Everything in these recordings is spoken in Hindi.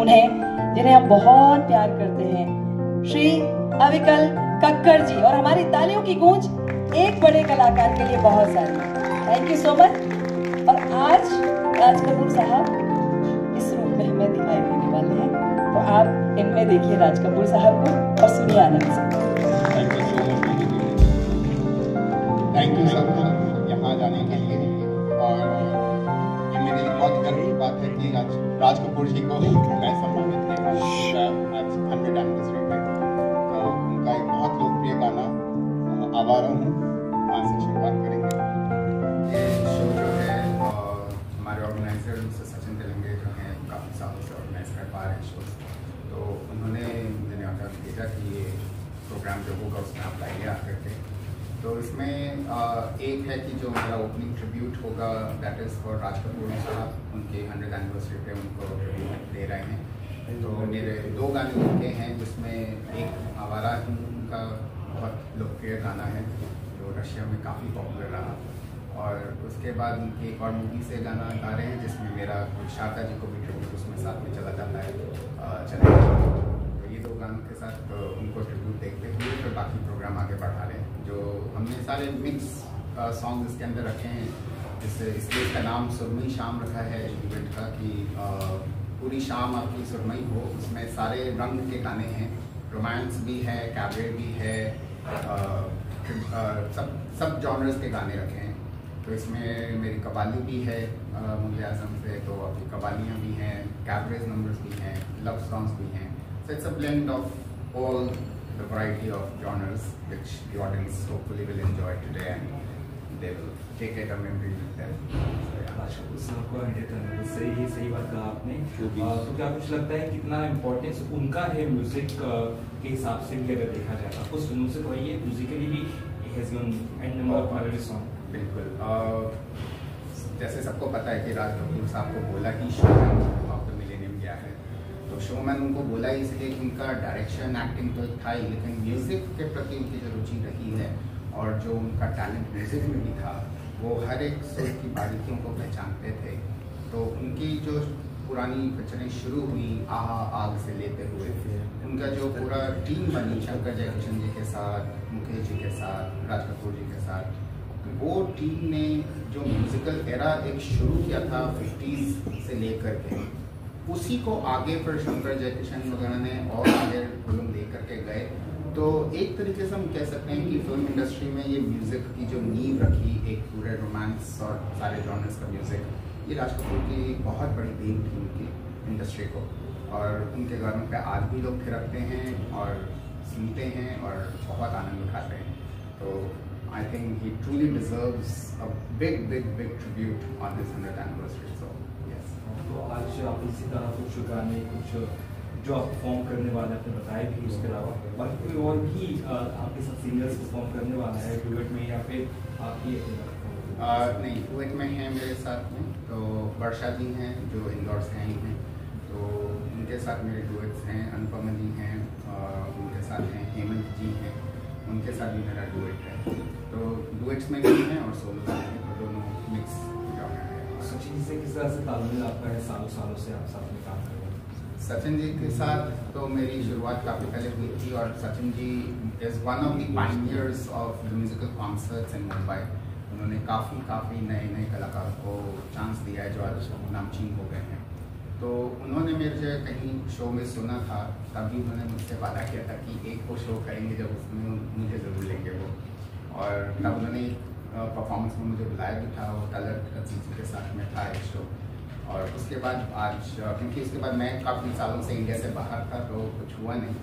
उन्हें जिन्हें हम बहुत प्यार करते हैं, श्री अविकल कक्कड़ जी। और हमारी तालियों की गूंज एक बड़े कलाकार के लिए बहुत सारी। Thank you so much. और आज राज कपूर साहब इस रूप में हमें दिखाई देने वाले हैं, तो आप इनमें देखिए राज कपूर साहब को और सुनिए आनंद से। थैंक यू सबको यहाँ जाने के लिए। और ये मेरे लिए बहुत गर्व की बात है कि आज राज कपूर जी को मैं सम्मानित किया आज 100 एनिवर्सरी पे। तो उनका एक बहुत लोकप्रिय गाना आवारा हूँ, वहाँ से शुरुआत करेंगे। ये शो जो है हमारे ऑर्गेनाइजर मिस्टर सचिन तेलंगे जो हैं काफ़ी सालों से ऑर्गेनाइज कर पा रहे हैं शो, तो उन्होंने मुझे ऑर्डर भेजा कि ये प्रोग्राम जो होगा उसमें आप लाइए आकर के। तो इसमें एक है कि जो मेरा ओपनिंग ट्रिब्यूट होगा that is for Raj Kapoor साहब, उनके 100 एनिवर्सरी पे उनको ट्रिब्यूट दे रहे हैं। तो मेरे 2 गाने उनके हैं, जिसमें एक आवारा उनका बहुत लोकप्रिय गाना है जो रशिया में काफ़ी पॉपुलर रहा, और उसके बाद उनकी एक और मूवी से गाना गा रहे हैं जिसमें मेरा शारदा जी को भी ट्रिब्यूट उसमें साथ में चला जाता है चले। तो ये 2 गानों के साथ उनको ट्रिब्यूट देखते हुए फिर बाकी प्रोग्राम आगे बढ़ा रहे हैं। जो हमने सारे मिक्स सॉन्ग इसके अंदर रखे हैं, जिससे इसलिए इसका नाम सुरमई शाम रखा है इवेंट का, कि पूरी शाम आपकी सुरमई हो। उसमें सारे रंग के गाने हैं, रोमांस भी है, कैबरे भी है, सब जॉनर्स के गाने रखे हैं। तो इसमें मेरी कवाली भी है मुगल आजम से, तो अभी कवालियाँ भी हैं, कैबरेज नंबर्स भी हैं, लव सॉन्ग्स भी हैं। So it's a blend of all the variety of genres which the audience hopefully will enjoy today, and they will take it a memory with them. सही बात कहा आपने। तो क्या कुछ लगता है कितना इम्पोर्टेंस उनका है म्यूजिक के हिसाब से भी अगर देखा जाए, आपको फिल्मों से तो ये म्यूजिकली भी बिल्कुल। जैसे सबको पता है कि राज कपूर साहब को बोला कि शोमैन ऑफ द मिलेनियम क्या है, तो शोमैन उनको बोला इसलिए कि उनका डायरेक्शन एक्टिंग तो था ही, लेकिन म्यूज़िक के प्रति उनकी जो रुचि रही है और जो उनका टैलेंट म्यूज़िक में भी था, वो हर एक सुर की बारीकियों को पहचानते थे। तो उनकी जो पुरानी पिक्चरें शुरू हुई आहा आग से लेते हुए, उनका जो पूरा टीम बनी शंकर जयकिशन जी के साथ, मुकेश जी के साथ, राज कपूर जी के साथ, वो टीम ने जो म्यूज़िकल एरा एक शुरू किया था 50s से लेकर के, उसी को आगे फिर शंकर जयकिशन वगैरह ने और आगे फिल्म ले करके गए। तो एक तरीके से हम कह सकते हैं कि फिल्म इंडस्ट्री में ये म्यूज़िक की जो नींव रखी, एक पूरे रोमांस और सारे जॉनर्स का म्यूज़िक, ये राज कपूर की बहुत बड़ी देन थी उनकी इंडस्ट्री को। और उनके गानों पे आज भी लोग थिरकते हैं और सुनते हैं और बहुत आनंद उठाते हैं। तो I think he truly deserves a big tribute on this 100th anniversary. So yes. तो आज आप इसी तरह कुछ गाने, कुछ जो आप परफॉर्म करने वाले आपने बताया भी, उसके अलावा बाकी कोई और भी आपके साथ सिंगर्स परफॉर्म करने वाला है डुएट में, या फिर आपकी नहीं, डुएट में हैं मेरे साथ में तो वर्षा जी हैं जो इंदौर से आई हैं, तो उनके साथ मेरे डुएट्स हैं। अनुपमा जी हैं, उनके साथ हैं हेमंत जी हैं, उनके साथ भी मेरा डुएट है। तो डुएट्स में भी हैं और सोलो में हैं, तो दोनों मिक्स जॉनर है। सचिन से किस तरह से तालमेल आपका है? सालों से आप साथ में काम कर रहे हैं। सचिन जी के साथ तो मेरी शुरुआत काफ़ी पहले हुई थी, और Sachin ji is one of the pioneers of the musical concerts in Mumbai. उन्होंने काफ़ी नए कलाकारों को चांस दिया है जो आज नामचीन हो गए हैं। तो उन्होंने मेरे से कहीं शो में सुना था, तभी उन्होंने मुझसे वादा किया था कि एक वो शो करेंगे जब उसमें मुझे ज़रूर लेंगे वो। और तब उन्होंने परफॉर्मेंस में मुझे बुलाया भी था, वो तलत अजीज के साथ में था एक शो। और उसके बाद आज क्योंकि उसके बाद मैं काफ़ी सालों से इंडिया से बाहर था तो कुछ हुआ नहीं,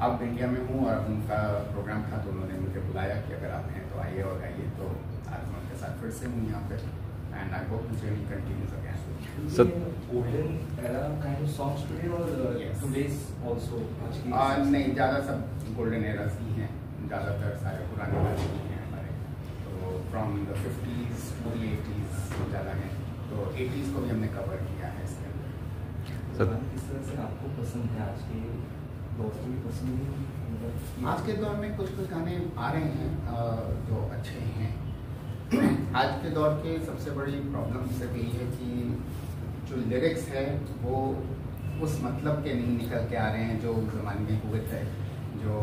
अब इंडिया में हूँ और उनका प्रोग्राम था तो उन्होंने मुझे बुलाया कि अगर आप हैं तो आइए और गाइए। तो आज मैं उनके साथ फिर से हूँ यहाँ पे, and I hope the journey continues again. So golden era kind of songs today or today's also? नहीं, ज़्यादा सब गोल्डन एरास ही हैं, ज़्यादातर सारे पुराने गाने ही हैं हमारे। तो from the 50s to 80s ज़्यादा हैं, तो 80s को भी हमने कवर किया है इसके अंदर। किस तरह से आपको पसंद है आज के दौर की पसंद है? आज के दौर में कुछ गाने आ रहे हैं जो अच्छे हैं। आज के दौर के सबसे बड़ी प्रॉब्लम सिर्फ यही है कि जो लिरिक्स है वो उस मतलब के नहीं निकल के आ रहे हैं जो उस ज़माने में हुए थे, जो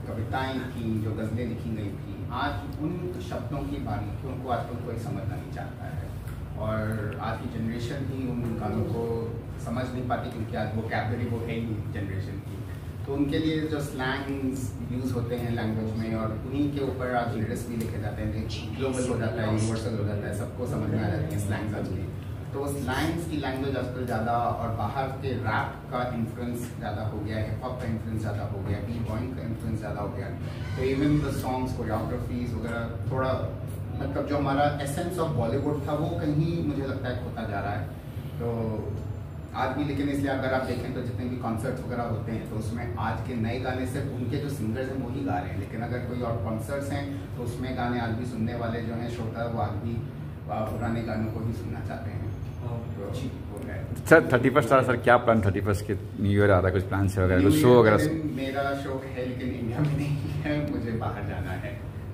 कविताएं थी, जो गज़लें लिखी गई थी, आज उन शब्दों की बारीकियों को आजकल कोई समझना नहीं चाहता है। और आज की जनरेशन भी उन गानों को समझ नहीं पाती, क्योंकि आज वोकैबुलरी वो है ही जनरेशन की। तो उनके लिए जो स्लैंग्स यूज़ होते हैं लैंग्वेज में, और उन्हीं के ऊपर आज लिरिक्स भी लिखे जाते हैं, ग्लोबल हो जाता है, यूनिवर्सल हो जाता है, सबको समझ में आ जाती है स्लैंग्स आज की। तो स्लैंग्स की लैंग्वेज आजकल ज़्यादा, और बाहर के रैप का इन्फ्लुएंस ज़्यादा हो गया है, हिप हॉप का इन्फ्लुएंस ज़्यादा हो गया, बी बॉइंग का इन्फ्लुएंस ज़्यादा हो गया। तो इवन द सॉन्ग्स, कोरियोग्राफीज वगैरह, थोड़ा मतलब जो हमारा एसेंस ऑफ बॉलीवुड था वो कहीं मुझे लगता है खोता जा रहा है। तो आज भी, लेकिन इसलिए अगर आप देखें तो जितने भी कॉन्सर्ट्स वगैरह होते हैं तो उसमें आज के नए गाने सिर्फ उनके जो सिंगर्स हैं वही गा रहे हैं, लेकिन अगर कोई और कॉन्सर्ट्स हैं तो उसमें गाने आज भी सुनने वाले जो हैं श्रोता, वो आज भी पुराने गानों को ही सुनना चाहते हैं। सर 31st आ रहा, सर क्या प्लान 31st के न्यू ईयर आ रहा है, कुछ प्लान है वगैरह, कुछ शो वगैरह? मेरा शो है लेकिन इंडिया में नहीं है, मुझे बाहर जाना है,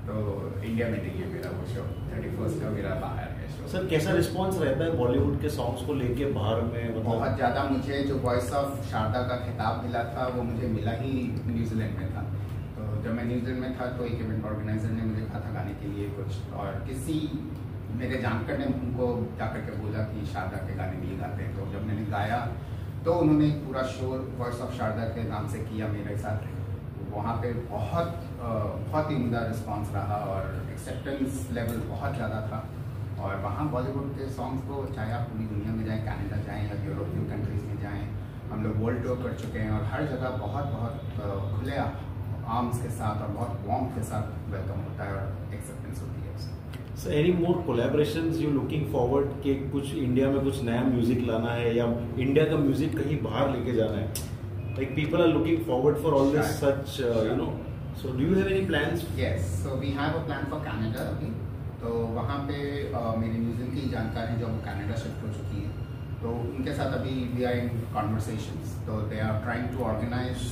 तो इंडिया में नहीं है मेरा वो शो। 31st का मेरा बाहर है शो। सर कैसा रिस्पांस रहता है बॉलीवुड के सॉन्ग्स को लेके बाहर में? मतलब बहुत ज़्यादा। मुझे जो वॉइस ऑफ शारदा का खिताब मिला था वो मुझे मिला ही न्यूजीलैंड में था। तो जब मैं न्यूजीलैंड में था तो एक इवेंट ऑर्गेनाइजर ने मुझे कहा था गाने के लिए कुछ, और किसी मेरे जानकर ने उनको जाकर के बोला कि शारदा के गाने नहीं गाते हैं। तो जब मैंने गाया तो उन्होंने एक पूरा शो वॉइस ऑफ शारदा के नाम से किया मेरे साथ। वहाँ पे बहुत ही उम्दा रिस्पांस रहा और एक्सेप्टेंस लेवल बहुत ज़्यादा था। और वहाँ बॉलीवुड के सॉन्ग्स को, चाहे आप पूरी दुनिया में जाएं, कनाडा जाएं या यूरोपियन कंट्रीज़ में जाएं, हम लोग वर्ल्ड टूर कर चुके हैं और हर जगह बहुत खुले आर्म्स के साथ और बहुत वार्म के साथ वेलकम होता है और एक्सेप्टेंस होती है। Sir any more collaborations you looking forward कि कुछ इंडिया में कुछ नया म्यूजिक लाना है या इंडिया का म्यूजिक कहीं बाहर लेके जाना है? Like people are looking forward for all this such, you know. So do you have any plans? Yes, so we have a plan for Canada अभी। तो वहाँ पे मेरे न्यूजीलैंड की जानकार हैं जो कनाडा शिफ्ट हो चुकी है, तो उनके साथ अभी we are in conversations। तो they are trying to organize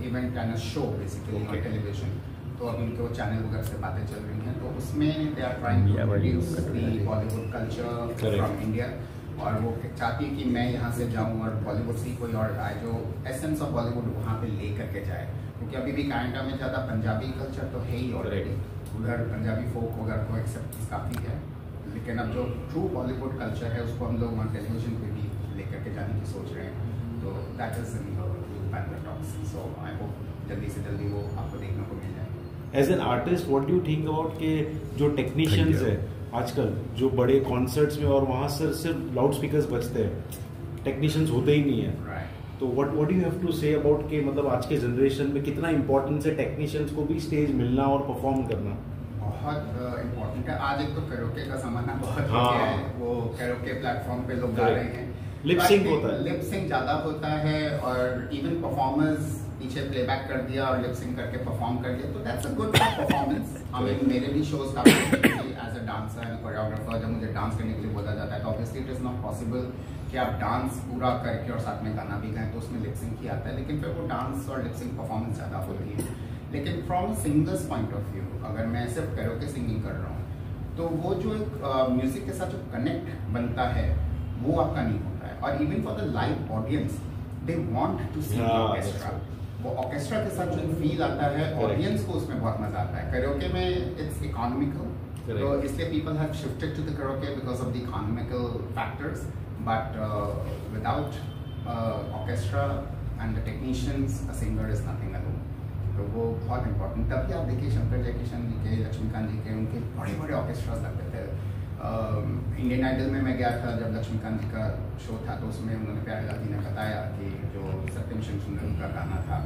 event and a show basically on television। तो अभी उनके वो चैनल वगैरह से बातें चल रही हैं, तो उसमें they are trying to introduce the Bollywood culture from India। और वो चाहती है कि मैं यहाँ से जाऊँ और बॉलीवुड से कोई और आए जो एसेंस ऑफ बॉलीवुड वहाँ पे ले करके जाए, क्योंकि अभी भी कनाडा में ज़्यादा पंजाबी कल्चर तो है ही ऑलरेडी, उधर पंजाबी फोक वगैरह को एक्सेप्टेंस काफ़ी है, लेकिन अब जो ट्रू बॉलीवुड कल्चर है उसको हम लोग वहाँ टेलीविजन पे भी ले करके जाने की सोच रहे हैं। तो that is in panel talks. So I hope जल्दी से जल्दी वो आपको देखने को मिल जाए। As an artist what do you think about के जो टेक्नीशियंस है आजकल जो बड़े कॉन्सर्ट्स में और वहाँ सिर्फ लाउड स्पीकर्स बजते हैं, टेक्नीशियंस होते ही नहीं है, तो what do you have to say about के मतलब आज के जनरेशन में कितना इंपॉर्टेंस है टेक्नीशियंस को भी स्टेज मिलना और परफॉर्म करना? बहुत इम्पोर्टेंट है। आज एक तो कैरोके का ज़माना बहुत हो गया है, वो कैरोके प्लेटफॉर्म पे लोग गा रहे हैं, लिप सिंक होता है, लिप सिंक ज़्यादा होता है, और इवन परफॉर्मर्स पीछे प्लेबैक कर दिया और लिप सिंक करके परफॉर्म कर दिया, तो that's a good performance. I mean मेरे भी शोज काफी as a dancer and choreographer, जब मुझे डांस करने के लिए बोला जाता है तो obviously it is not possible कि आप डांस पूरा करके और साथ में गाना भी गाएं, तो उसमें लिप सिंक ही आता है, लेकिन फिर वो डांस और लिप सिंक परफॉर्मेंस ज़्यादा होती है। लेकिन from singers point of view, अगर मैं सिर्फ कैरोके सिंगिंग कर रहा हूँ तो वो जो एक म्यूजिक के साथ जो कनेक्ट बनता है वो आपका नहीं होता है। और even for the live audience they want to see orchestra, वो ऑर्केस्ट्रा के साथ जो फील आता है ऑडियंस को उसमें बहुत मजा आता है। कैरोके में इट्स इकोनॉमिकल, तो इसलिए people have shifted to the karaoke because of the economical factors, but without orchestra and the technicians a singer is nothing alone. तो वो बहुत इंपॉर्टेंट। तभी आप देखिए शंकर जयकिशन जी के, लक्ष्मीकांत जी के, उनके बड़े बड़े ऑर्केस्ट्रास लगते थे। इंडियन आइडल में मैं गया था जब लक्ष्मीकांत जी का शो था, तो उसमें उन्होंने प्यारेलाल जी ने बताया कि जो सत्यम सुंदरम का गाना था,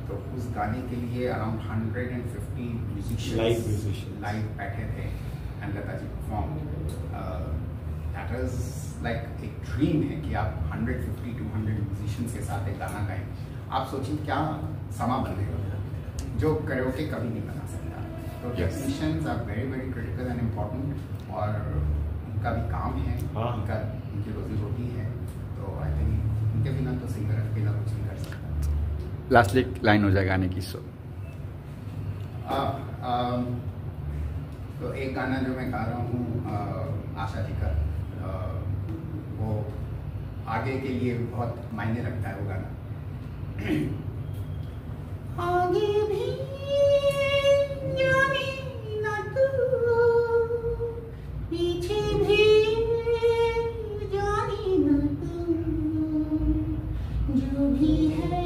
तो उस गाने के लिए अराउंड 150 म्यूजिशियंस लाइव बैठे थे and Lata ji perform. That is like एक ड्रीम है कि आप 150-200 म्यूजिशियंस के साथ एक गाना गाएं। आप सोचिए क्या समा बनेगा जो कैरोके कभी नहीं बना सकता। तो technicians are very very critical and important, और उनका भी काम है, उनकी रोजी रोटी है, तो आई थिंक उनके बिना तो सिंगर अकेला कुछ नहीं कर सकता। लास्ट एक लाइन हो जाए गाने की। सो तो एक गाना जो मैं गा रहा हूँ आशा जी का, वो आगे के लिए बहुत मायने रखता है वो गाना। आगे भी जाने ना तू, पीछे भी जाने ना तू, जो भी है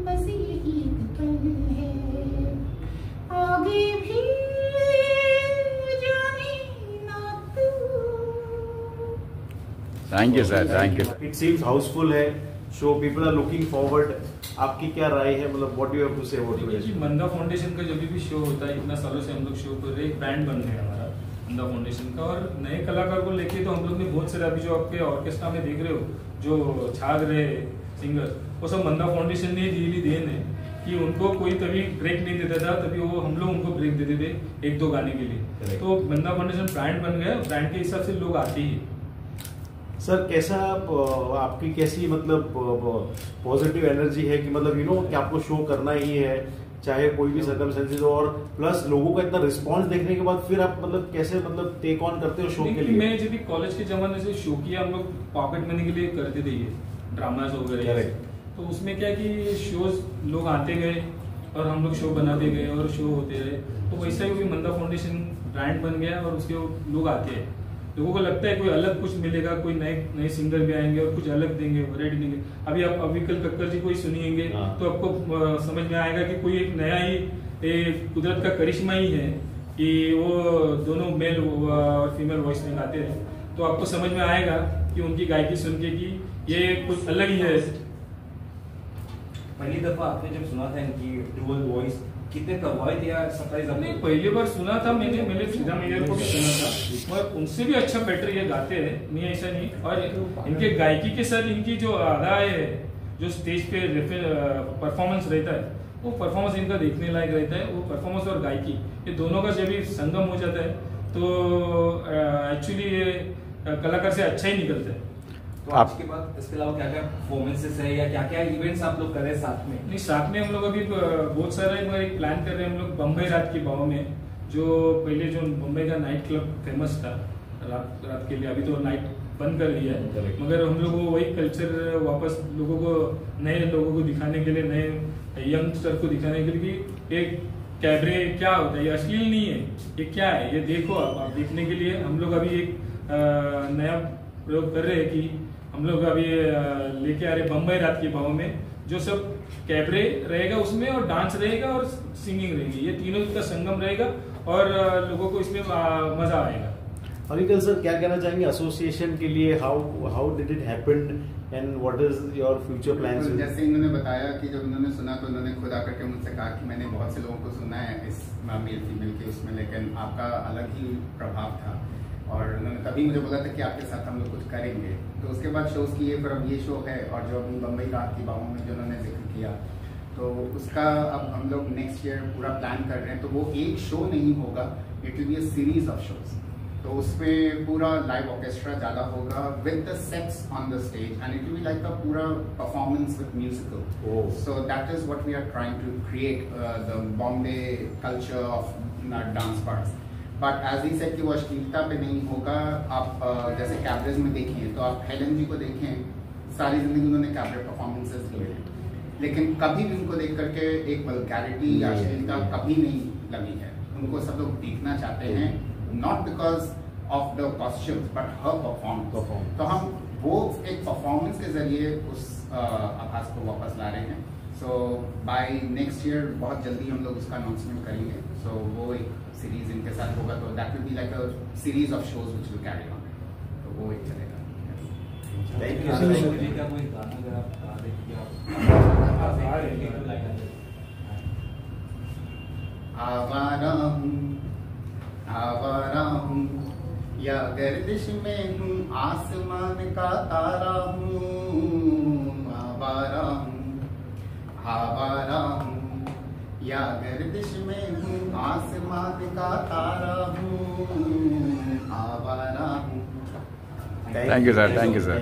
बस यही पल है, आगे भी जाने ना तू। Thank you sir, thank you. It seems housefull है show, people are looking forward. आपकी क्या राय है, मतलब what do you have to say about it? Manda foundation का जब भी शो होता है, इतना सालों से हम लोग शो कर रहे हैं, एक ब्रांड बन गया हमारा मंदा फाउंडेशन का। और नए कलाकार को लेके तो हम लोग ने बहुत सारे, अभी जो आपके ऑर्केस्ट्रा में देख रहे हो जो छा रहे सिंगर, वो सब मंदा फाउंडेशन ने दिली देन है कि उनको कोई तभी ब्रेक नहीं देता था, तभी वो हम लोग उनको ब्रेक देते थे 1-2 गाने के लिए। तो मंदा फाउंडेशन ब्रांड बन गया, ब्रांड के हिसाब से लोग आते ही। सर कैसा आपकी कैसी मतलब पॉजिटिव एनर्जी है कि मतलब यू नो कि आपको शो करना ही है चाहे कोई भी सर्कमस्टेंसेस हो, और प्लस लोगों का इतना रिस्पांस देखने के बाद फिर आप मतलब कैसे मतलब टेक ऑन करते हो शो के लिए? मैं जब भी कॉलेज के जमाने से शो किया, हम लोग पॉकेट मनी के लिए करते थे ये ड्रामास वगैरह, तो उसमें क्या कि शोज लोग आते गए और हम लोग शो बनाते गए और शो होते रहे। तो वैसा ही मंदा फाउंडेशन ब्रांड बन गया और उसके लोग आते हैं, लोगों को लगता है कोई अलग कुछ मिलेगा, कोई नए सिंगर भी आएंगे और कुछ अलग देंगे, वैरायटी देंगे। अभी आप अविकल कक्कर जी को ही सुनिएंगे तो आपको समझ में आएगा कि कोई एक नया ही कुदरत का करिश्मा ही है कि वो दोनों मेल और फीमेल वॉइस में गाते हैं। तो आपको समझ में आएगा कि उनकी गायकी सुन के कि ये कुछ अलग ही है। पहली दफा आपने जब सुना था इनकी डुअल वॉइस, कितने प्रभावित या सरप्राइज? हमने पहली बार सुना था, मैंने फ्रीडम एयर को भी सुना था, और उनसे भी अच्छा बेटर ये गाते हैं, नहीं ऐसा नहीं। और इनके गायकी के साथ इनकी जो अदाएं है, जो स्टेज पे परफॉर्मेंस रहता है, वो परफॉर्मेंस इनका देखने लायक रहता है। वो परफॉर्मेंस और गायकी ये दोनों का जब भी संगम हो जाता है तो एक्चुअली ये कलाकार से अच्छा ही निकलता है। तो आज के बाद इसके अलावा क्या क्या परफॉर्मेंसेस है या क्या क्या इवेंट्स आप लोग कर रहे हैं साथ में? नहीं, साथ में हम लोग अभी बहुत सारे एक प्लान कर रहे हैं हम लोग बम्बई रात के भाव में, जो पहले जो बम्बई का नाइट क्लब फेमस था रात के लिए, अभी तो नाइट बंद कर दिया है, मगर हम लोग वही कल्चर वापस लोगों को, नए लोगों को दिखाने के लिए, नए यंगस्टर को दिखाने के लिए कि एक कैबरे क्या होता है, ये अश्लील नहीं है, ये क्या है, ये देखो आप देखने के लिए हम लोग अभी एक नया प्रयोग कर रहे हैं कि हम लोग अभी लेके आ रहे बम्बई रात के भाव में, जो सब कैबरे रहेगा उसमें और डांस रहेगा और सिंगिंग रहेगी, ये तीनों का संगम रहेगा और लोगों को इसमें मजा आएगा। अविकल सर क्या कहना चाहेंगे एसोसिएशन के लिए? How did it happen and what is your future plans? जैसे इन्होंने बताया कि जब उन्होंने सुना तो उन्होंने खुद आकर के मुझसे कहा कि मैंने बहुत से लोगों को सुना है इस मेल फीमेल के उसमें, लेकिन आपका अलग ही प्रभाव था, और उन्होंने तभी मुझे बोला था कि आपके साथ हम लोग कुछ करेंगे। तो उसके बाद शोज किए, फिर अब ये शो है, और जो अभी बम्बई रात की बाहों में जो उन्होंने जिक्र किया, तो उसका अब हम लोग नेक्स्ट ईयर पूरा प्लान कर रहे हैं। तो वो एक शो नहीं होगा, it will be a series of shows. तो उसमें पूरा लाइव ऑर्केस्ट्रा ज़्यादा होगा with the sets on the stage, and it will be like a पूरा performance with musical. So that is what we are trying to create, the Bombay culture of dance parts. But as he said कि वो अश्लीलता पे नहीं होगा। आप जैसे कैबरेज में देखिए तो आप हेलन जी को देखें, सारी जिंदगी उन्होंने कैबरे परफॉर्मेंसेस किए, लेकिन कभी भी उनको देख करके एक वल्गैरिटी या अश्लीलता कभी नहीं लगी है। उनको सब लोग देखना चाहते हैं, not because of the costumes but her performance. तो हम वो एक परफॉर्मेंस के जरिए उस आभास को वापस ला रहे हैं। सो बाय नेक्स्ट ईयर बहुत जल्दी हम लोग उसका अनाउंसमेंट करेंगे। सो वो एक सीरीज इनके साथ होगा, तो that will be like a series of shows which will carry on, तो वो एक चलेगा। Thank you. क्या कोई गाना अगर आप गा दें कि आप आवारा हूँ या गर्दिश में हूँ, आसमान का तारा हूँ। आवारा हूँ या गर्दिश में हूँ, आसमान का तारा हूँ। आवारा हूँ। Thank you sir, thank you sir.